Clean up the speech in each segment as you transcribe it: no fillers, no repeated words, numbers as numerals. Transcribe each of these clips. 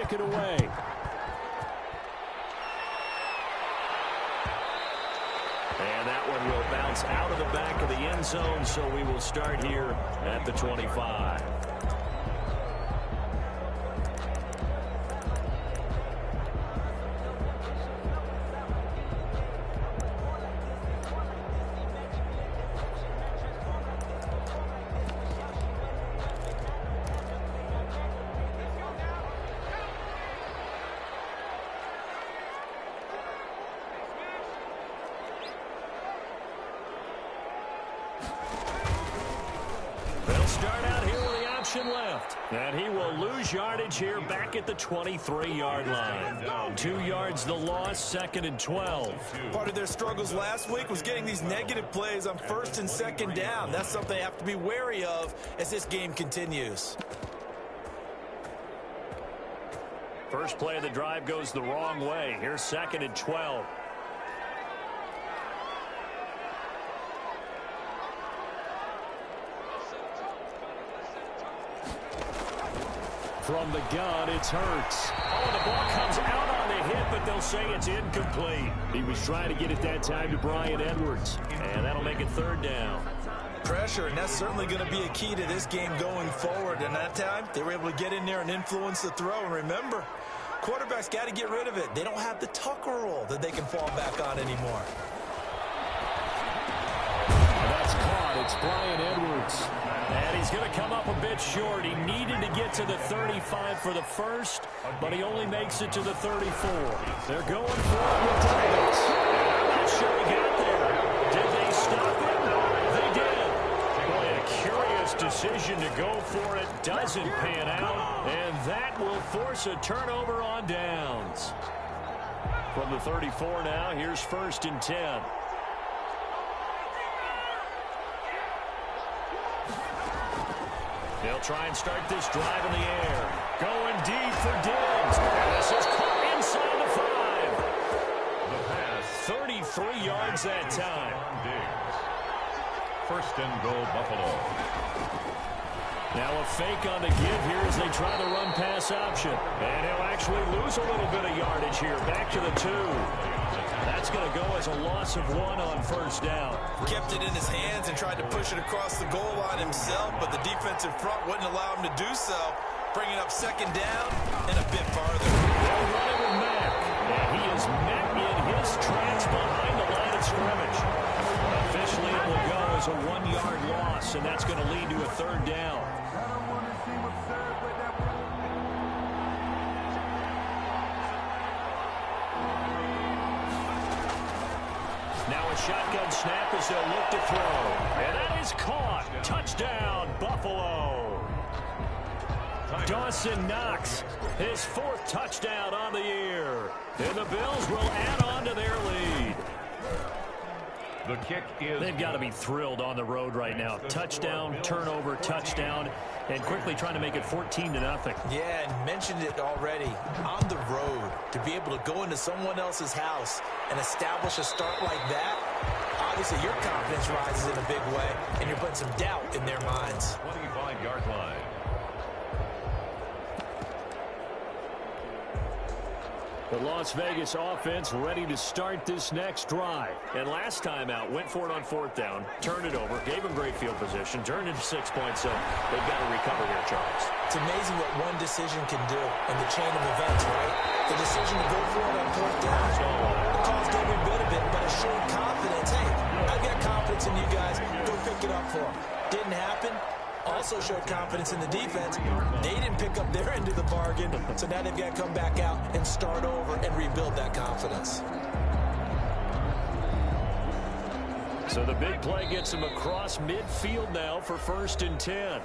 kick it away. And that one will bounce out of the back of the end zone, so we will start here at the 25. Left, and he will lose yardage here back at the 23-yard line. 2 yards the loss, 2nd and 12. Part of their struggles last week was getting these negative plays on 1st and 2nd down. That's something they have to be wary of as this game continues. First play of the drive goes the wrong way. Here's 2nd and 12. From the gun, it's Hurts. Oh, the ball comes out on the hit, but they'll say it's incomplete. He was trying to get it that time to Bryan Edwards, and that'll make it 3rd down. Pressure, and that's certainly going to be a key to this game going forward. And that time, they were able to get in there and influence the throw. And remember, quarterbacks got to get rid of it. They don't have the Tucker roll that they can fall back on anymore. That's caught. It's Bryan Edwards. And he's going to come up a bit short. He needed to get to the 35 for the first, but he only makes it to the 34. They're going for it with Davis. I'm not sure he got there. Did they stop him? They did. Boy, a curious decision to go for it. Doesn't pan out, and that will force a turnover on downs. From the 34 now, here's 1st and 10. They'll try and start this drive in the air. Going deep for Diggs. And this is caught inside the 5. The pass. 33 yards that time. Diggs. 1st and goal, Buffalo. Now a fake on the give here as they try the run-pass option. And he'll actually lose a little bit of yardage here. Back to the 2. That's going to go as a loss of 1 on 1st down. Kept it in his hands and tried to push it across the goal line himself, but the defensive front wouldn't allow him to do so. Bringing up 2nd down and a bit farther. They'll run it with Mack. And he is met in his tracks behind the line of scrimmage. Officially, it will go as a 1-yard loss, and that's going to lead to a 3rd down. Now a shotgun snap as they'll look to throw. And that is caught. Touchdown, Buffalo. Dawson Knox, his 4th touchdown on the year. And the Bills will add on to their lead. The kick is... They've got to be thrilled on the road right now. Touchdown, turnover, touchdown, and quickly trying to make it 14-0. Yeah, and mentioned it already. On the road, to be able to go into someone else's house and establish a start like that, obviously your confidence rises in a big way, and you're putting some doubt in their minds. 25-yard line. The Las Vegas offense ready to start this next drive. And last time out, went for it on 4th down, turned it over, gave them great field position, turned it to 6 points, so they've got to recover here, Charles. It's amazing what one decision can do in the chain of events, right? The decision to go for it on 4th down. It caused every bit of it, but it showed confidence. Hey, I've got confidence in you guys. Go pick it up for them. Didn't happen. Also showed confidence in the defense. They didn't pick up their end of the bargain, so now they've got to come back out and start over and rebuild that confidence. So the big play gets them across midfield now for 1st and 10.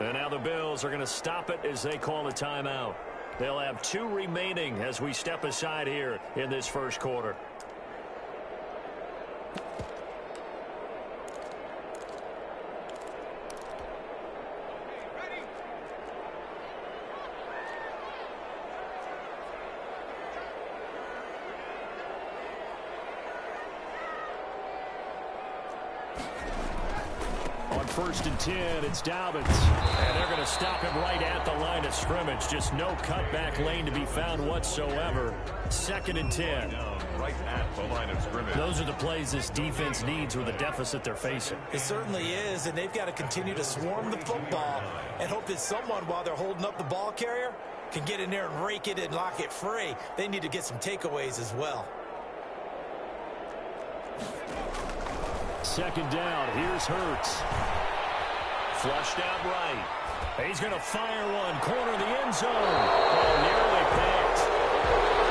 And now the Bills are going to stop it as they call a timeout. They'll have 2 remaining as we step aside here in this 1st quarter. first and 10. It's Dobbins. And they're going to stop him right at the line of scrimmage. Just no cutback lane to be found whatsoever. Second and 10. Right at the line of scrimmage. Those are the plays this defense needs with the deficit they're facing. It certainly is, and they've got to continue to swarm the football and hope that someone, while they're holding up the ball carrier, can get in there and rake it and lock it free. They need to get some takeaways as well. Second down, here's Hurts. Flushed out right. He's going to fire one, corner of the end zone. Oh, nearly picked.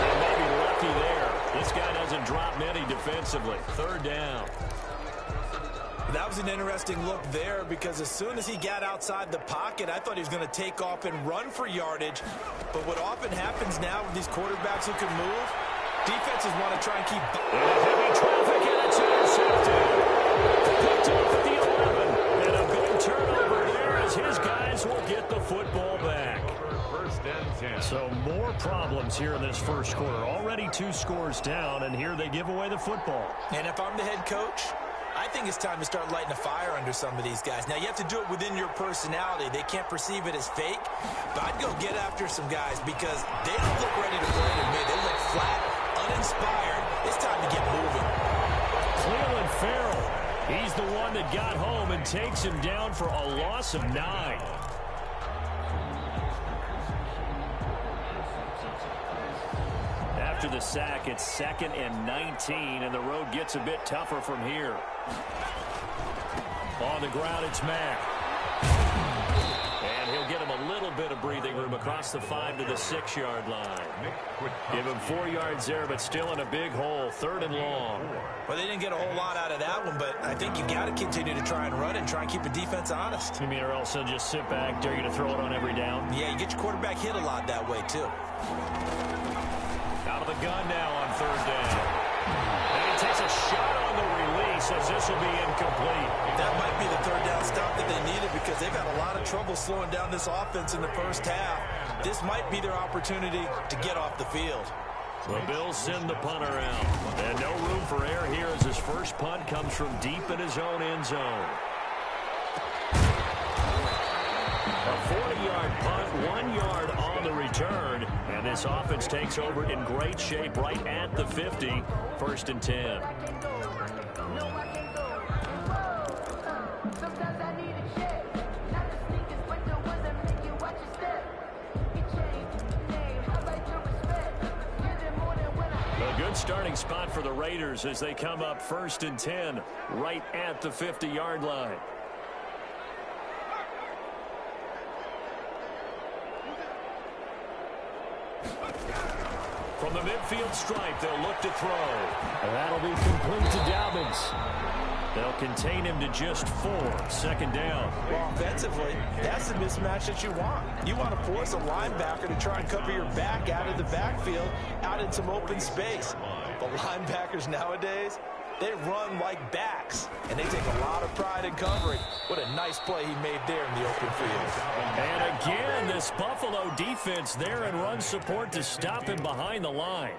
And maybe lucky there. This guy doesn't drop many defensively. Third down. That was an interesting look there because as soon as he got outside the pocket, I thought he was going to take off and run for yardage. But what often happens now with these quarterbacks who can move, defenses want to try and keep... Heavy traffic, and it's intercepted. Picked off at the 11. And a big turnover there as his guys will get the football back. First and 10. So more problems here in this first quarter. Already 2 scores down, and here they give away the football. And if I'm the head coach, I think it's time to start lighting a fire under some of these guys. Now, you have to do it within your personality. They can't perceive it as fake. But I'd go get after some guys because they don't look ready to play to me. They look flat, uninspired. It's time to get moving. Cleveland Farrell. He's the one that got home and takes him down for a loss of 9. After the sack, it's 2nd and 19, and the road gets a bit tougher from here. On the ground, it's Mack. And he'll get him a little bit of breathing room across the 5 to the 6-yard line. Give him 4 yards there, but still in a big hole. 3rd and long. Well, they didn't get a whole lot out of that one, but I think you've got to continue to try and run and try and keep the defense honest. You mean, or else they'll just sit back, dare you to throw it on every down? Yeah, you get your quarterback hit a lot that way, too. Out of the gun now on 3rd down. And he takes a shot on the release as this will be incomplete. That might be the 3rd down stop that they needed because they've had a lot of trouble slowing down this offense in the first half. This might be their opportunity to get off the field. The Bills send the punter out. And no room for error here as his first punt comes from deep in his own end zone. A 40-yard punt, 1 yard on the return. And this offense takes over in great shape right at the 50. 1st and 10. A good starting spot for the Raiders as they come up 1st and 10 right at the 50-yard line. From the midfield stripe, they'll look to throw. And that'll be complete to Dobbins. They'll contain him to just 4. 2nd down. Well, offensively, that's the mismatch that you want. You want to force a linebacker to try and cover your back out of the backfield, out in some open space. But linebackers nowadays, they run like backs, and they take a lot of pride in covering. What a nice play he made there in the open field. And again, this Buffalo defense there in run support to stop him behind the line.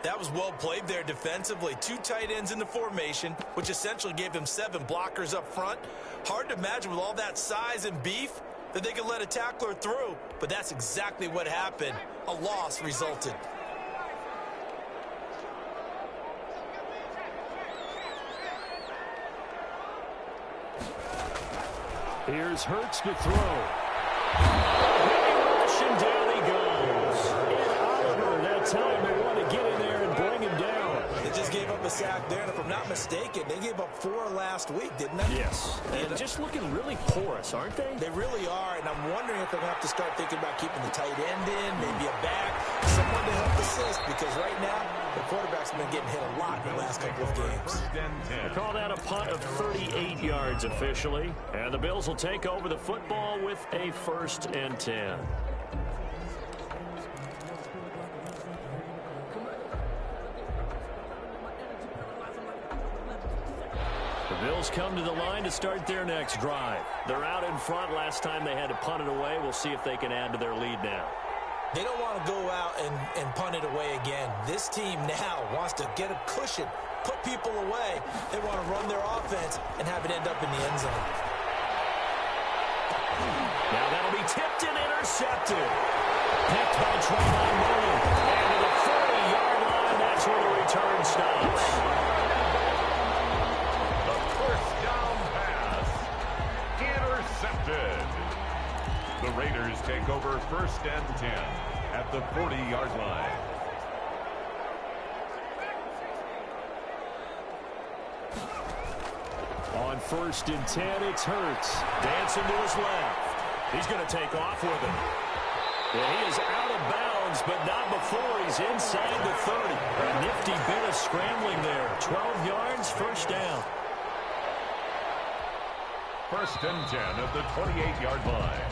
That was well played there defensively. 2 tight ends in the formation, which essentially gave them 7 blockers up front. Hard to imagine with all that size and beef that they could let a tackler through, but that's exactly what happened. A loss resulted. Here's Hurts to throw. Rushing down he goes. And Oliver, that time they want to get in there and bring him down. They just gave up a sack there, and if I'm not mistaken, they gave up 4 last week, didn't they? Yes. And just looking really porous, aren't they? They really are, and I'm wondering if they're going to have to start thinking about keeping the tight end in, maybe a back, someone to help assist, because right now, the quarterback's been getting hit a lot in the last couple of games. They call that a punt of 38 yards officially, and the Bills will take over the football with a 1st and 10. The Bills come to the line to start their next drive. They're out in front. Last time they had to punt it away. We'll see if they can add to their lead now. They don't want to go out and punt it away again. This team now wants to get a cushion, put people away. They want to run their offense and have it end up in the end zone. Now that'll be tipped and intercepted. Picked by Trayvon Mullen. And to the 40-yard line, that's where the return stops. The first down pass. Intercepted. The Raiders take over 1st and 10 at the 40-yard line. On 1st and 10, it's Hurts. Dancing to his left. He's going to take off with him. And he is out of bounds, but not before he's inside the 30. A nifty bit of scrambling there. 12 yards, 1st down. 1st and 10 at the 28-yard line.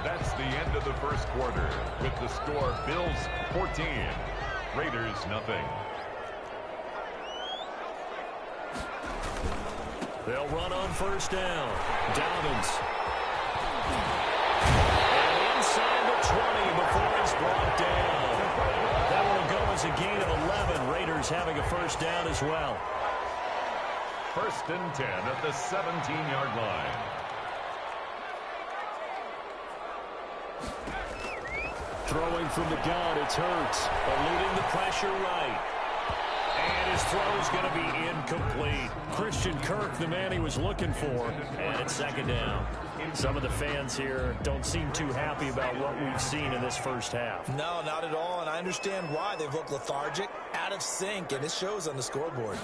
That's the end of the 1st quarter with the score Bills 14, Raiders nothing. They'll run on 1st down. Dobbins. And inside the 20 before he's brought down. That will go as a gain of 11. Raiders having a 1st down as well. 1st and 10 at the 17-yard line. Throwing from the gun, it's Hurts. Eluding the pressure right. And his throw's going to be incomplete. Christian Kirk, the man he was looking for. And it's 2nd down. Some of the fans here don't seem too happy about what we've seen in this 1st half. No, not at all, and I understand why. They've looked lethargic, out of sync, and it shows on the scoreboard.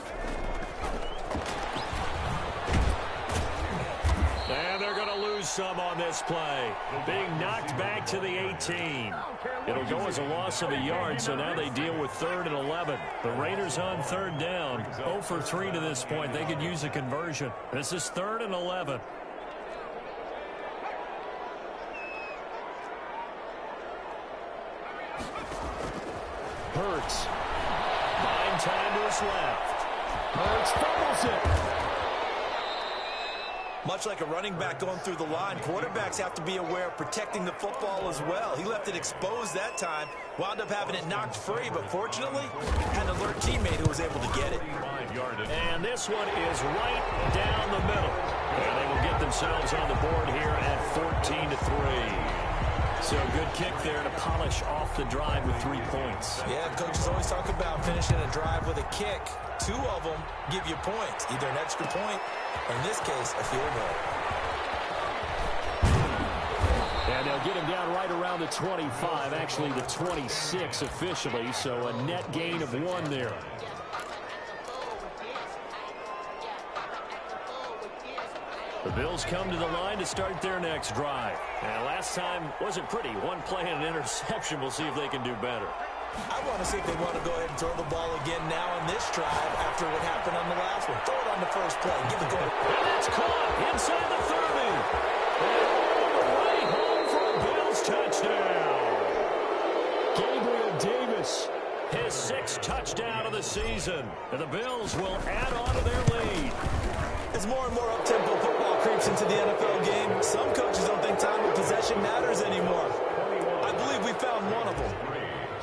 And they're going to lose some on this play. Being knocked back to the 18. It'll go as a loss of a yard, so now they deal with 3rd and 11. The Raiders on 3rd down. 0 for 3 to this point. They could use a conversion. This is 3rd and 11. Hurts. Buying time to his left. Hurts fumbles it. Much like a running back going through the line, quarterbacks have to be aware of protecting the football as well. He left it exposed that time, wound up having it knocked free, but fortunately, had an alert teammate who was able to get it. And this one is right down the middle. And they will get themselves on the board here at 14-3. So good kick there to polish off the drive with 3 points. Yeah, coaches always talk about finishing a drive with a kick. 2 of them give you points, either an extra point, or in this case, a field goal. And they'll get him down right around the 25, actually the 26 officially, so a net gain of 1 there. The Bills come to the line to start their next drive. And last time wasn't pretty. 1 play and an interception. We'll see if they can do better. I want to see if they want to go ahead and throw the ball again now on this drive after what happened on the last one. Throw it on the first play. Give it to him. And that's caught inside the 30. And all the way home for a Bills touchdown. Gabriel Davis, his 6th touchdown of the season. And the Bills will add on to their lead. As more and more up-tempo football creeps into the NFL game, some coaches don't think time of possession matters anymore. I believe we found one of them.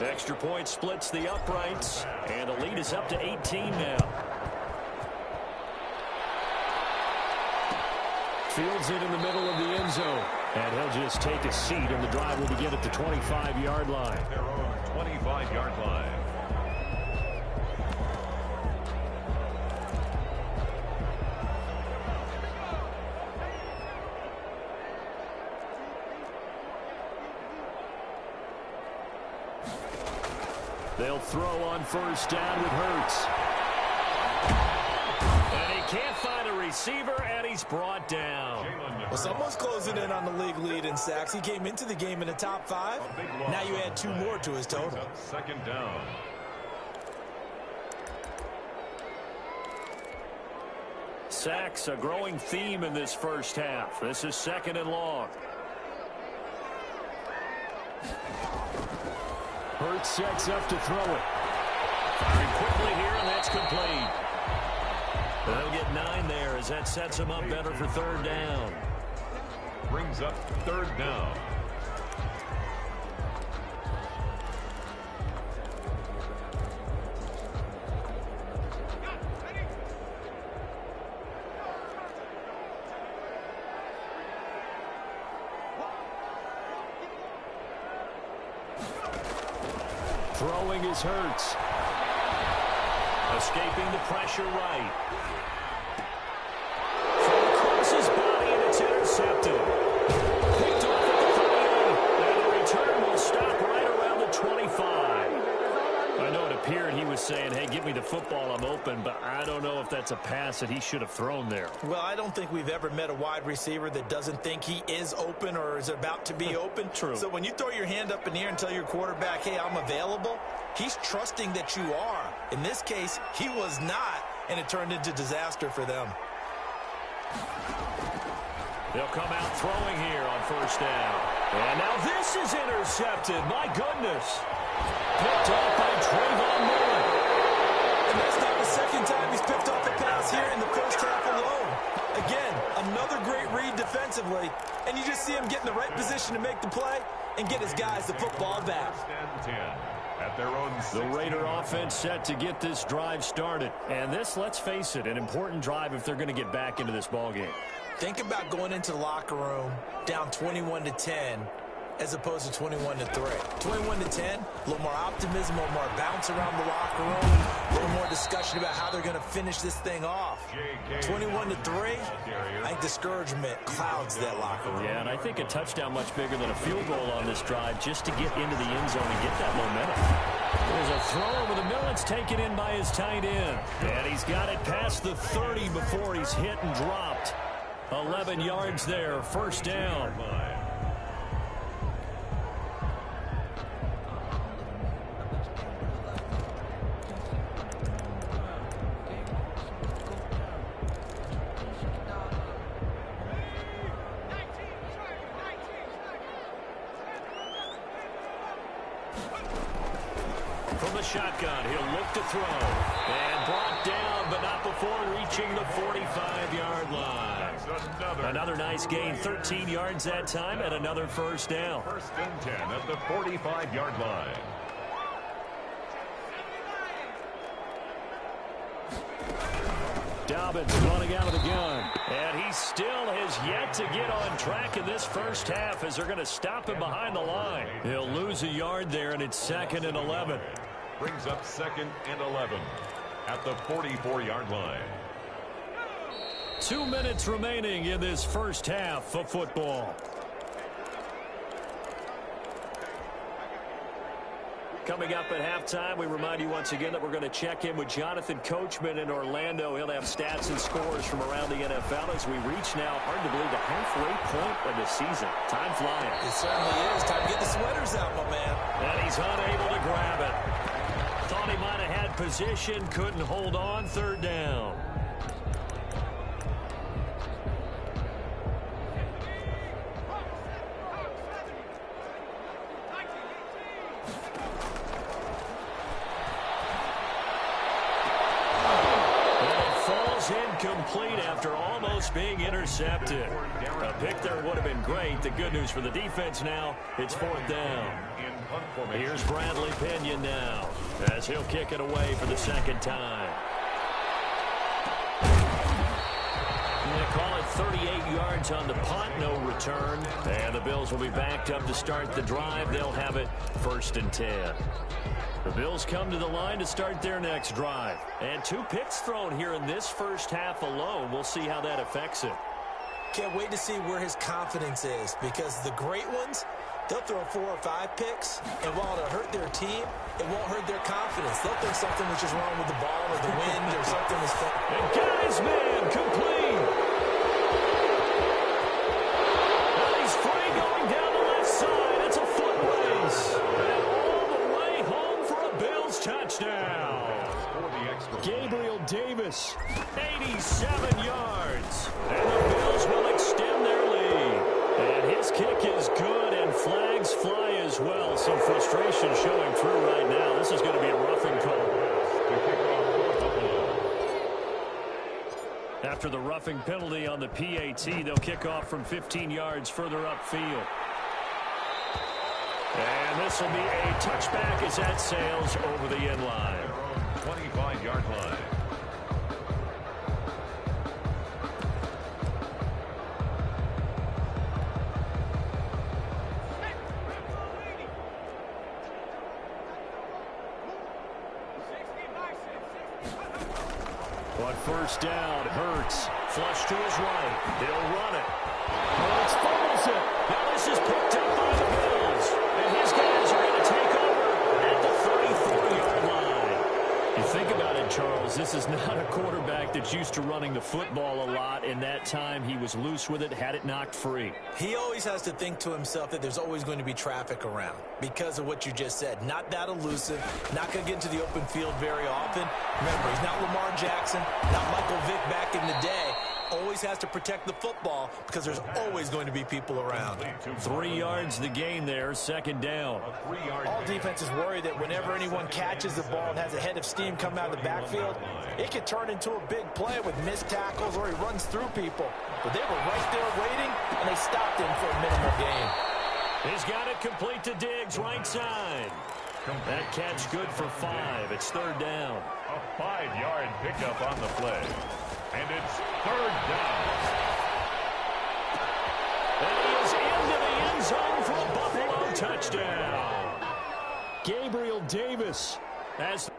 Extra point splits the uprights, and the lead is up to 18 now. Fields it in the middle of the end zone, and he'll just take a seat, and the drive will begin at the 25-yard line. Their own 25-yard line. They'll throw on 1st down with Hurts. And he can't find a receiver, and he's brought down. Well, someone's closing in on the league lead in sacks. He came into the game in the top 5. Now you add 2 more to his total. 2nd down. Sacks, a growing theme in this 1st half. This is 2nd and long. Hurts sets up to throw it. Firing quickly here, and that's complete. They'll get 9 there as that sets him up better for 3rd down. Brings up 3rd down. Throwing is Hurts. Escaping the pressure right. Throw across his body, and it's intercepted. Picked off at the 38, and the return will stop right around the 25. I know it appeared he was saying, hey, give me the football, I'm open, but I don't know if that's a pass that he should have thrown there. Well, I don't think we've ever met a wide receiver that doesn't think he is open or is about to be open. True. So when you throw your hand up in the air and tell your quarterback, hey, I'm available, he's trusting that you are. In this case, he was not, and it turned into disaster for them. They'll come out throwing here on first down. And now this is intercepted. My goodness. Picked off by Trayvon Mullen. And that's not the second time he's picked off a pass here in the first half alone. Again, another great read defensively, and you just see him get in the right position to make the play and get his guys the football back. At their own the Raider offense set to get this drive started. And this, let's face it, an important drive if they're going to get back into this ballgame. Think about going into the locker room down 21-10 as opposed to 21-3. 21-10, a little more optimism, a little more bounce around the locker room, a little more discussion about how they're going to finish this thing off. 21-3, I think discouragement clouds that locker room. Yeah, and I think a touchdown much bigger than a field goal on this drive just to get into the end zone and get that momentum. There's a throw over the middle. It's taken in by his tight end. And he's got it past the 30 before he's hit and dropped. 11 yards there, first down. From the shotgun, he'll look to throw. And brought down, but not before reaching the 45-yard line. Another nice gain, 13 yards that time, and another first down. First and 10 at the 45-yard line. Dobbins running out of the gun. And he still has yet to get on track in this first half as they're going to stop him behind the line. He'll lose a yard there, and it's second and 11. Brings up second and 11 at the 44-yard line. 2 minutes remaining in this first half of football. Coming up at halftime, we remind you once again that we're going to check in with Jonathan Coachman in Orlando. He'll have stats and scores from around the NFL as we reach now, hard to believe, the halfway point of the season. Time flying. It certainly is. Time to get the sweaters out, my man. And he's unable to grab it. Thought he might have had position, couldn't hold on, third down. Incomplete after almost being intercepted. A pick there would have been great. The good news for the defense now, it's fourth down. Here's Bradley Pinion now as he'll kick it away for the second time. They call it 38 yards on the punt, no return. And the Bills will be backed up to start the drive. They'll have it first and 10. The Bills come to the line to start their next drive. And 2 picks thrown here in this first half alone. We'll see how that affects it. Can't wait to see where his confidence is, because the great ones, they'll throw 4 or 5 picks, and while it'll hurt their team, it won't hurt their confidence. They'll think something was just wrong with the ball or the wind or something is fun. And guys, man, complete. And he's free going down the left side. It's a foot race. And all the way home for a Bills touchdown. Gabriel Davis, 87 yards. And the Bills will extend their lead. And his kick is good, and flags fly as well. Some frustration showing through right now. This is going to be a roughing call. After the roughing penalty on the PAT, they'll kick off from 15 yards further upfield. And this will be a touchback as that sails over the end line. 25-yard line. On first down, Hurts. Flush to his right. He'll run it. Hurts fumbles it. Now this is picked up by the Bills. And his guys are going to take over at the 34-yard line. You think about it, Charles, this is not a quarterback that's used to running the football a lot. In that time, he was loose with it, had it knocked free. He always has to think to himself that there's always going to be traffic around because of what you just said. Not that elusive, not going to get into the open field very often. Remember, he's not Lamar Jackson, not Michael Vick back in the day. Always has to protect the football because there's always going to be people around. 3 yards the gain there, second down. All defenses worry that whenever anyone catches the ball and has a head of steam coming out of the backfield, it can turn into a big play with missed tackles or he runs through people. But they were right there waiting, and they stopped him for a minimal gain. He's got it complete to Diggs, right side. That catch good for 5. It's third down. A 5-yard pickup on the play. And it's third down. And he is into the end zone for a Buffalo touchdown. Gabriel Davis has